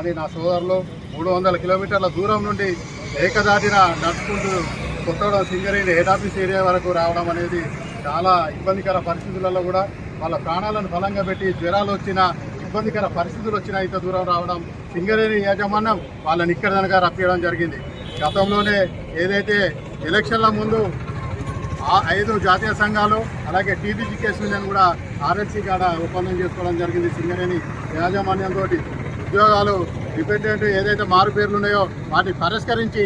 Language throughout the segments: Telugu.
అని నా సోదరులు 300 కిలోమీటర్ల దూరం నుండి ఏకదాటిన నడుచుకుంటూ Kothagudem Singareni head office area వరకు రావడం అనేది చాలా ఇబ్బందికర పరిస్థితులలో కూడా వాళ్ళ ప్రాణాలను బలంగా పెట్టి జ్వరాలు వచ్చినా ఇబ్బందికర పరిస్థితులు వచ్చినా ఇంత దూరం రావడం సింగరేణి యాజమాన్యం వాళ్ళని ఇక్కడ దనక రప్పించడం జరిగింది. గతంలోనే ఏదైతే ఎలక్షన్ల ముందు 5 జాతీయ సంఘాలు అలాగే టీబీజీకేఎస్ యూనియన్ కూడా ఆర్ఎల్సీ కాడ ఒప్పందం చేసుకోవడం జరిగింది. సింగరేణి యాజమాన్యంతో ఉద్యోగాలు డిపెండెంట్ ఏదైతే మారు పేర్లు ఉన్నాయో వాటిని పరిష్కరించి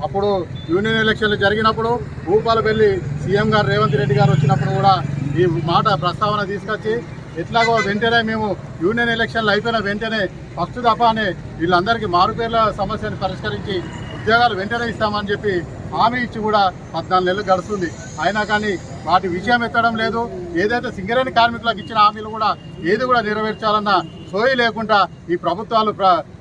అప్పుడు యూనియన్ ఎలక్షన్లు జరిగినప్పుడు భూపాలపల్లి సీఎం గారు రేవంత్ రెడ్డి గారు వచ్చినప్పుడు కూడా ఈ మాట ప్రస్తావన తీసుకొచ్చి ఎట్లాగో వెంటనే మేము యూనియన్ ఎలక్షన్లు అయిపోయిన వెంటనే ఫస్ట్ దఫానే వీళ్ళందరికీ మారు పేర్ల సమస్యను పరిష్కరించి ఉద్యోగాలు వెంటనే ఇస్తామని చెప్పి హామీ ఇచ్చి కూడా 14 నెలలు గడుస్తుంది. అయినా కానీ వాటి విషయం ఎత్తడం లేదు. ఏదైతే సింగరేణి కార్మికులకు ఇచ్చిన హామీలు కూడా ఏది కూడా నెరవేర్చాలన్న సోయి లేకుండా ఈ ప్రభుత్వాలు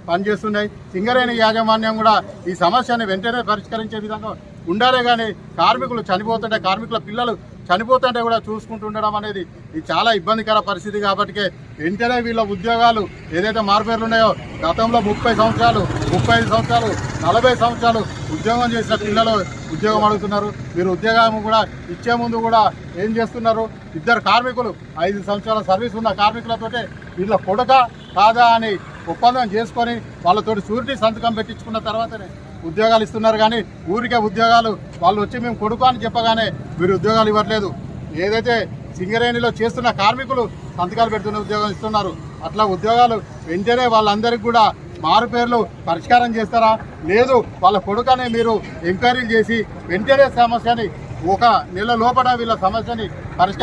పనిచేస్తున్నాయి. సింగరేణి యాజమాన్యం కూడా ఈ సమస్యని వెంటనే పరిష్కరించే విధంగా ఉండాలే కానీ కార్మికులు చనిపోతుంటే కార్మికుల పిల్లలు చనిపోతుంటే కూడా చూసుకుంటూ ఉండడం అనేది ఇది చాలా ఇబ్బందికర పరిస్థితి. కాబట్టి వెంటనే వీళ్ళ ఉద్యోగాలు ఏదైతే మార్పేర్లు ఉన్నాయో గతంలో 30 సంవత్సరాలు 35 సంవత్సరాలు 40 సంవత్సరాలు ఉద్యోగం చేసిన పిల్లలు ఉద్యోగం అడుగుతున్నారు. మీరు ఉద్యోగం కూడా ఇచ్చే ముందు కూడా ఏం చేస్తున్నారు? 2 కార్మికులు 5 సంవత్సరాల సర్వీస్ ఉన్న కార్మికులతోటే వీళ్ళ కొడుక కాదా అని ఒప్పందం చేసుకొని వాళ్ళతోటి షూరిటీ సంతకం పెట్టించుకున్న తర్వాతనే ఉద్యోగాలు ఇస్తున్నారు. కానీ ఊరికే ఉద్యోగాలు వాళ్ళు వచ్చి మేము కొడుకు అని చెప్పగానే మీరు ఉద్యోగాలు ఇవ్వట్లేదు. ఏదైతే సింగరేణిలో చేస్తున్న కార్మికులు సంతకాలు పెడుతున్న ఉద్యోగం ఇస్తున్నారు. అట్లా ఉద్యోగాలు వెంటనే వాళ్ళందరికీ కూడా మారు పేర్లు పరిష్కారం చేస్తారా? లేదు వాళ్ళ కొడుకనే మీరు ఎంక్వైరీలు చేసి వెంటనే సమస్యని 1 నెల లోపల వీళ్ళ సమస్యని పరిష్కారం